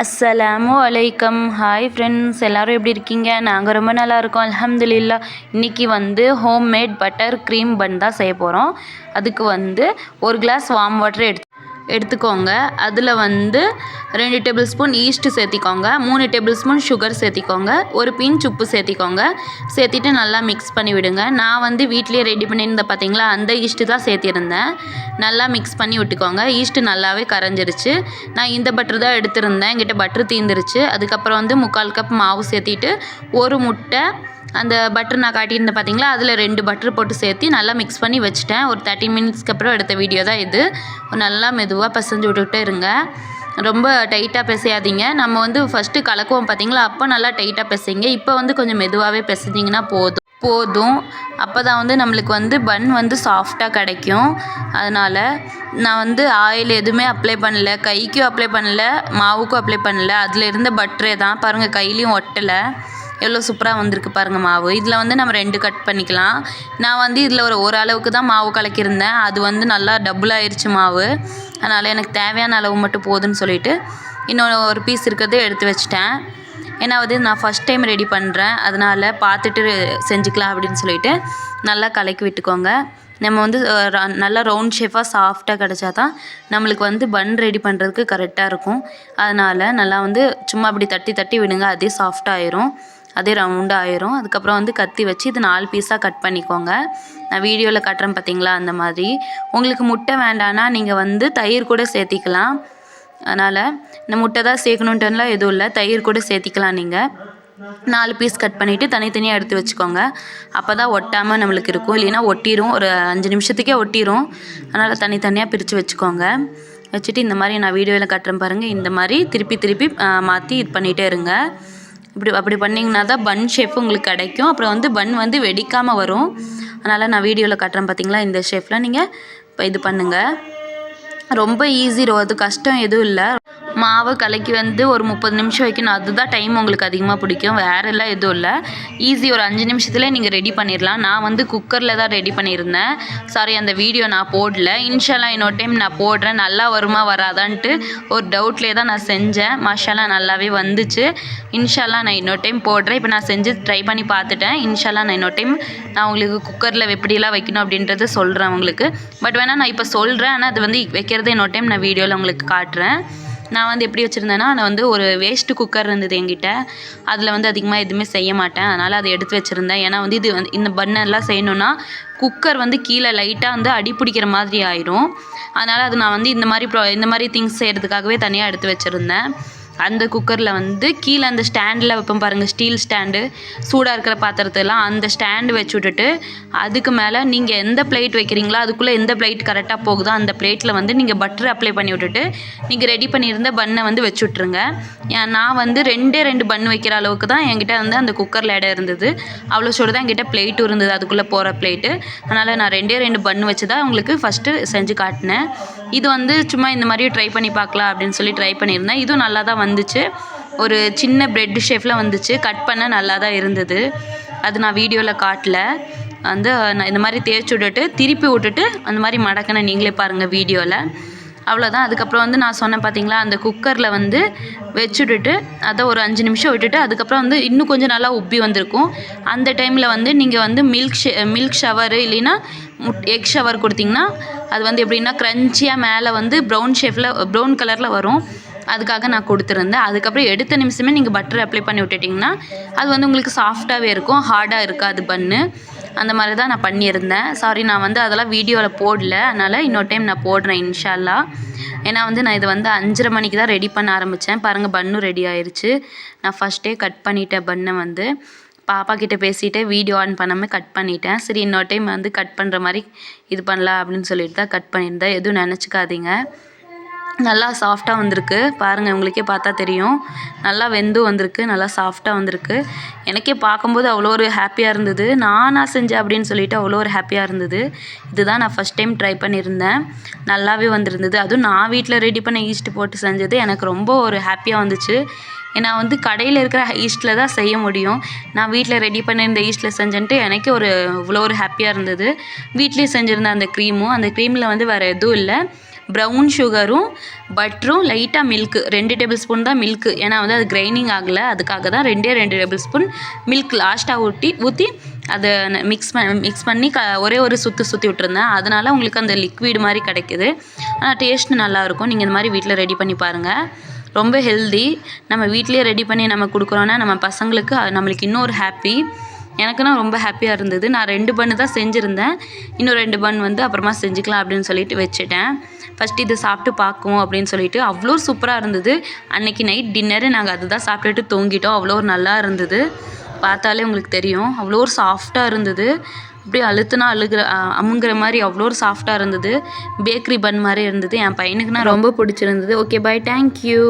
அஸ்ஸலாமு அலைக்கம். Hi friends, எல்லோரும் எப்படி இருக்கீங்க? நாங்கள் ரொம்ப நல்லா இருக்கோம், அல்ஹம்துலில்லாஹ். இன்றைக்கி ஹோம்மேட் பட்டர் க்ரீம் பன் தான் செய்ய போகிறோம். அதுக்கு ஒரு கிளாஸ் வார்ம் வாட்டர் எடுத்துக்கோங்க. அதில் 2 டேபிள் ஸ்பூன் ஈஸ்ட்டு சேர்த்திக்கோங்க, 3 டேபிள் ஸ்பூன் சுகர் சேர்த்திக்கோங்க, ஒரு பிஞ்ச் உப்பு சேர்த்திக்கோங்க. சேர்த்திட்டு நல்லா மிக்ஸ் பண்ணி விடுங்க. நான் வீட்டிலேயே ரெடி பண்ணியிருந்தேன் பார்த்தீங்களா, அந்த ஈஸ்ட்டு தான் சேர்த்திருந்தேன். நல்லா மிக்ஸ் பண்ணி விட்டுக்கோங்க. ஈஸ்ட்டு நல்லாவே கரைஞ்சிருச்சு. நான் இந்த பட்டர் தான் எடுத்திருந்தேன், என்கிட்ட பட்டர் தீர்ந்துருச்சு. அதுக்கப்புறம் 3/4 கப் மாவு சேர்த்திட்டு ஒரு முட்டை, அந்த பட்டர் நான் காட்டியிருந்தேன் பார்த்தீங்களா, அதில் 2 பட்டர் போட்டு சேர்த்து நல்லா மிக்ஸ் பண்ணி வச்சுட்டேன். ஒரு 30 மினிட்ஸ்க்கு அப்புறம் எடுத்த வீடியோ தான் இது. நல்லா மெதுவாக பிசைஞ்சு விட்டுக்கிட்டே இருங்க. ரொம்ப டைட்டாக பிசையாதீங்க. நம்ம ஃபஸ்ட்டு கலக்குவோம் பார்த்தீங்களா, அப்போ நல்லா டைட்டாக பிசைங்க. இப்போ கொஞ்சம் மெதுவாகவே பிசைஞ்சிங்கன்னா போதும். அப்போ தான் நம்மளுக்கு பன் சாஃப்டாக கிடைக்கும். அதனால் நான் ஆயில் எதுவுமே அப்ளை பண்ணல, கைக்கும் அப்ளை பண்ணல, மாவுக்கும் அப்ளை பண்ணல. அதில் இருந்த பட்டரே தான் பாருங்கள், கையிலையும் ஒட்டலை. எவ்வளோ சூப்பராக வந்திருக்கு பாருங்கள் மாவு. இதில் நம்ம 2 கட் பண்ணிக்கலாம். நான் இதில் ஒரு அளவுக்கு தான் மாவு கலக்கியிருந்தேன். அது நல்லா டபுள் ஆயிடுச்சு மாவு. அதனால் எனக்கு தேவையான அளவு மட்டும் போதுன்னு சொல்லிவிட்டு இன்னொரு ஒரு பீஸ் இருக்கிறதே எடுத்து வச்சிட்டேன். ஏன்னா நான் ஃபஸ்ட் டைம் ரெடி பண்ணுறேன், அதனால் பார்த்துட்டு செஞ்சுக்கலாம் அப்படின்னு சொல்லிவிட்டு நல்லா கலக்கி விட்டுக்கோங்க. நம்ம நல்லா ரவுண்ட் ஷேப்பாக சாஃப்டாக கிடச்சா தான் நம்மளுக்கு பன் ரெடி பண்ணுறதுக்கு கரெக்டாக இருக்கும். அதனால் நல்லா சும்மா அப்படி தட்டி தட்டி விடுங்க, அதே சாஃப்டாக ஆயிரும், அதே ரவுண்டாக ஆயிரும். அதுக்கப்புறம் கத்தி வச்சு இது 4 பீஸாக கட் பண்ணிக்கோங்க. நான் வீடியோவில் காட்டுறேன் பார்த்தீங்களா, அந்த மாதிரி. உங்களுக்கு முட்டை வேண்டான்னா நீங்கள் தயிர் கூட சேர்த்திக்கலாம். அதனால் இந்த முட்டை தான் சேர்க்கணுன்ட்டுலாம் எதுவும் இல்லை, தயிர் கூட சேர்த்திக்கலாம். நீங்கள் 4 பீஸ் கட் பண்ணிவிட்டு தனித்தனியாக எடுத்து வச்சுக்கோங்க. அப்போ தான் ஒட்டாமல் நம்மளுக்கு இருக்கும், இல்லைன்னா ஒட்டிடும், ஒரு 5 நிமிஷத்துக்கே ஒட்டிடும். அதனால் தனித்தனியாக பிரித்து வச்சுக்கோங்க. வச்சுட்டு இந்த மாதிரி நான் வீடியோவில் காட்டுறேன் பாருங்கள், இந்த மாதிரி திருப்பி மாற்றி இது பண்ணிகிட்டே இருங்க. அப்படி பண்ணிங்கன்னா தான் பன் ஷேப் உங்களுக்கு கிடைக்கும். அப்புறம் பன் வெடிக்காமல் வரும். அதனால் நான் வீடியோவில் காட்டுறேன் பார்த்தீங்களா, இந்த ஷேப்பில் நீங்கள் இப்போ இது பண்ணுங்கள். ரொம்ப ஈஸி, அது கஷ்டம் எதுவும் இல்லை. மாவு கலக்கி ஒரு 30 நிமிஷம் வைக்கணும், அதுதான் டைம் உங்களுக்கு அதிகமாக பிடிக்கும், வேறு எல்லாம் எதுவும் இல்லை. ஈஸி, ஒரு 5 நிமிஷத்துலேயே நீங்கள் ரெடி பண்ணிடலாம். நான் குக்கரில் தான் ரெடி பண்ணியிருந்தேன். சாரி, அந்த வீடியோ நான் போடல. இன்ஷால்லா இன்னொரு டைம் நான் போடுறேன். நல்லா வருமா வராதான்ட்டு ஒரு டவுட்லேயே தான் நான் செஞ்சேன். மாஷால்லா நல்லாவே வந்துச்சு. இன்ஷால்லா நான் இன்னொரு டைம் போடுறேன். இப்போ நான் செஞ்சு ட்ரை பண்ணி பார்த்துட்டேன். இன்ஷால்லா நான் இன்னொரு டைம் நான் உங்களுக்கு குக்கரில் எப்படிலாம் வைக்கணும் அப்படின்றத சொல்கிறேன் உங்களுக்கு. பட் வேணால் நான் இப்போ சொல்கிறேன், ஆனால் அது வைக்கிறது இன்னொரு டைம் நான் வீடியோவில் உங்களுக்கு காட்டுறேன். நான் எப்படி வச்சுருந்தேன்னா, நான் ஒரு வேஸ்ட்டு குக்கர் இருந்தது என்கிட்ட. அதில் அதிகமாக எதுவுமே செய்ய மாட்டேன், அதனால் அதை எடுத்து வச்சுருந்தேன். ஏன்னா இது இந்த பன்னெல்லாம் செய்யணுன்னா குக்கர் கீழே லைட்டாக அடி பிடிக்கிற மாதிரி ஆயிரும். அதனால் அது நான் இந்த மாதிரி திங்ஸ் செய்கிறதுக்காகவே தனியாக எடுத்து வச்சுருந்தேன். அந்த குக்கரில் கீழே அந்த ஸ்டாண்டில் வைப்போம் பாருங்கள், ஸ்டீல் ஸ்டாண்டு, சூடாக இருக்கிற பாத்திரத்தெல்லாம் அந்த ஸ்டாண்டு வச்சு விட்டுட்டு அதுக்கு மேலே நீங்கள் எந்த பிளேட் வைக்கிறீங்களோ அதுக்குள்ளே எந்த பிளேட் கரெக்டாக போகுதோ அந்த பிளேட்டில் நீங்கள் பட்டர் அப்ளை பண்ணி விட்டுட்டு நீங்கள் ரெடி பண்ணியிருந்த பன்னை வச்சு விட்ருங்க. நான் 2 பன் வைக்கிற அளவுக்கு தான் என்கிட்ட அந்த குக்கரில் இடம் இருந்தது. அவ்வளோ சூடு தான் என்கிட்ட பிளேட்டும் இருந்தது, அதுக்குள்ளே போகிற பிளேட்டு. அதனால் நான் 2 பன் வச்சு தான் உங்களுக்கு ஃபஸ்ட்டு செஞ்சு காட்டினேன். இது சும்மா இந்த மாதிரி ட்ரை பண்ணி பார்க்கலாம் அப்படின்னு சொல்லி ட்ரை பண்ணியிருந்தேன். இதுவும் நல்லா தான் வந்துச்சு. ஒரு சின்ன பிரெட் ஷேப்பில் வந்துச்சு, கட் பண்ண நல்லா தான் இருந்தது. அது நான் வீடியோவில் காட்டல. நான் இந்த மாதிரி தேய்ச்சி விட்டுட்டு திருப்பி விட்டுட்டு அந்த மாதிரி மடக்கினேன், நீங்களே பாருங்கள் வீடியோவில். அவ்வளோதான். அதுக்கப்புறம் நான் சொன்னேன் பார்த்தீங்களா, அந்த குக்கரில் வச்சுட்டுட்டு அதை ஒரு 5 நிமிஷம் விட்டுட்டு அதுக்கப்புறம் இன்னும் கொஞ்சம் நல்லா உப்பி வந்திருக்கும். அந்த டைமில் நீங்கள் மில்க் ஷவர் இல்லைன்னா எக் ஷவர் கொடுத்திங்கன்னா அது எப்படின்னா க்ரன்ச்சியாக மேலே ப்ரௌன் கலரில் வரும். அதுக்காக நான் கொடுத்துருந்தேன். அதுக்கப்புறம் எடுத்த நிமிஷமே நீங்கள் பட்டர் அப்ளை பண்ணி விட்டுட்டிங்கன்னா அது உங்களுக்கு சாஃப்டாகவே இருக்கும், ஹார்டாக இருக்காது பன்னு. அந்த மாதிரி தான் நான் பண்ணியிருந்தேன். சாரி, நான் அதெல்லாம் வீடியோவில் போடல, அதனால் இன்னொரு டைம் நான் போடுறேன் இன்ஷால்லா. ஏன்னா நான் இது 5:30 மணிக்கு தான் ரெடி பண்ண ஆரம்பித்தேன். பாருங்கள், பன்னும் ரெடி ஆயிடுச்சு. நான் ஃபஸ்ட்டே கட் பண்ணிட்டேன் பன்னை. பாப்பா கிட்டே பேசிகிட்டே வீடியோ ஆன் பண்ணாமல் கட் பண்ணிட்டேன். சரி, இன்னொரு டைம் கட் பண்ணுற மாதிரி இது பண்ணலாம் அப்படின்னு சொல்லிட்டு தான் கட் பண்ணியிருந்தேன். எதுவும் நினச்சிக்காதீங்க. நல்லா சாஃப்டாக வந்திருக்கு பாருங்கள், உங்களுக்கே பார்த்தா தெரியும். நல்லா வெந்து வந்திருக்கு, நல்லா சாஃப்டாக வந்திருக்கு. எனக்கே பார்க்கும்போது அவ்வளோ ஒரு ஹாப்பியாக இருந்தது. நானாக செஞ்சேன் அப்படின்னு சொல்லிட்டு அவ்வளோ ஒரு ஹாப்பியாக இருந்தது. இதுதான் நான் ஃபஸ்ட் டைம் ட்ரை பண்ணியிருந்தேன். நல்லாவே வந்திருந்தது. அதுவும் நான் வீட்டில் ரெடி பண்ண ஈஸ்ட்டு போட்டு செஞ்சது எனக்கு ரொம்ப ஒரு ஹாப்பியாக வந்துச்சு. ஏன்னா கடையில் இருக்கிற ஈஸ்ட்டில் தான் செய்ய முடியும். நான் வீட்டில் ரெடி பண்ண இந்த ஈஸ்ட்டில் செஞ்சேன்ட்டு எனக்கே இவ்வளோ ஒரு ஹாப்பியாக இருந்தது. வீட்லேயே செஞ்சுருந்தேன் அந்த க்ரீமும். அந்த க்ரீமில் வேறு எதுவும் இல்லை, ப்ரௌன் சுகரும் பட்டரும் லைட்டாக மில்க்கு 2 டேபிள் ஸ்பூன் தான் மில்க்கு. ஏன்னா வந்து அது கிரைண்டிங் ஆகலை, அதுக்காக தான் 2 டேபிள் ஸ்பூன் மில்க் லாஸ்ட்டாக ஊற்றி அதை மிக்ஸ் பண்ணி ஒரே ஒரு சுற்றி விட்டுருந்தேன். அதனால் உங்களுக்கு அந்த லிக்விட் மாதிரி கிடைக்குது. ஆனால் டேஸ்ட்டு நல்லாயிருக்கும். நீங்கள் இந்த மாதிரி வீட்டில் ரெடி பண்ணி பாருங்கள். ரொம்ப ஹெல்தி. நம்ம வீட்டிலேயே ரெடி பண்ணி நம்ம கொடுக்குறோன்னா நம்ம பசங்களுக்கு நம்மளுக்கு இன்னொரு ஹாப்பி. எனக்குன்னா ரொம்ப ஹாப்பியாக இருந்தது. நான் 2 பன்னு தான் செஞ்சுருந்தேன். இன்னும் 2 பன் வந்து அப்புறமா செஞ்சுக்கலாம் அப்படின்னு சொல்லிட்டு வச்சுட்டேன். ஃபஸ்ட்டு இதை சாப்பிட்டு பார்க்குவோம் அப்படின்னு சொல்லிட்டு. அவ்வளோ சூப்பராக இருந்தது. அன்றைக்கி நைட் டின்னரு நாங்கள் அதுதான் சாப்பிட்டுட்டு தூங்கிட்டோம். அவ்வளோ ஒரு நல்லா இருந்தது. பார்த்தாலே உங்களுக்கு தெரியும். அவ்வளோ ஒரு சாஃப்டாக இருந்தது. அப்படியே அழுத்துனா அமுங்குற மாதிரி அவ்வளோ ஒரு சாஃப்டாக இருந்தது. பேக்கரி பன் மாதிரி இருந்தது. என் பையனுக்குனா ரொம்ப பிடிச்சிருந்தது. Okay bye, thank you.